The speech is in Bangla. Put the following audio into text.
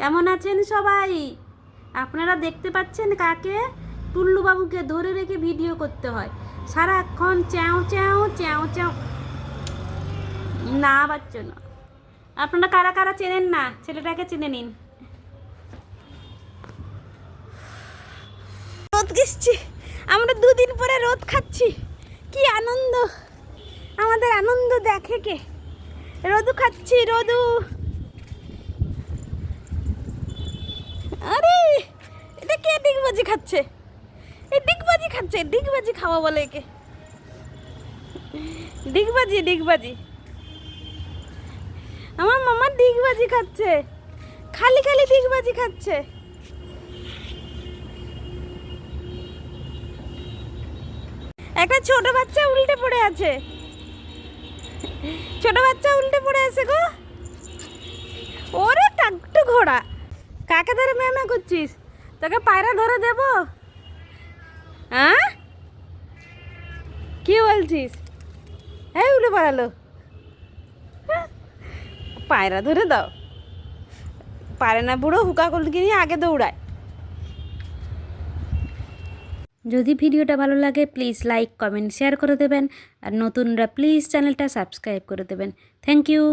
কেমন আছেন সবাই? আপনারা দেখতে পাচ্ছেন কাকে? টুল্লু বাবুকে ধরে রেখে ভিডিও করতে হয়, সারাক্ষণ চ্যাও চ্যাও চ্যাও চ্যাও। না পাচ্ছ না। আপনারা কারা কারা চেনেন না, ছেলেটাকে চিনে নিন। রোদ গেছি, আমরা দুদিন পরে রোদ খাচ্ছি, কি আনন্দ! আমাদের আনন্দ দেখে কে? রোদু খাচ্ছি, রোদু। আরে এটা কে ডিগবাজি খাচ্ছে? এই ডিগবাজি খাচ্ছে, ডিগবাজি খাওয়া বলে একে। ডিগবাজি ডিগবাজি, আমার মামা ডিগবাজি খাচ্ছে, খালি খালি ডিগবাজি খাচ্ছে। একটা ছোট বাচ্চা উল্টে পড়ে আছে, ছোট বাচ্চা উল্টে পড়ে আছে গো। ওরে টাকটু ঘোড়া, কাকে ধরে মেমে করছিস? তোকে পায়রা ধরে দেব? হ্যাঁ, কি বলছিস? হ্যাঁ, উড়ে পালালো। পায়রা ধরে দাও, পারে না বুড়ো, হুকা কলকি নিয়ে আগে দৌড়ায়। যদি ভিডিওটা ভালো লাগে প্লিজ লাইক কমেন্ট শেয়ার করে দেবেন, আর নতুনরা প্লিজ চ্যানেলটা সাবস্ক্রাইব করে দেবেন। Thank you.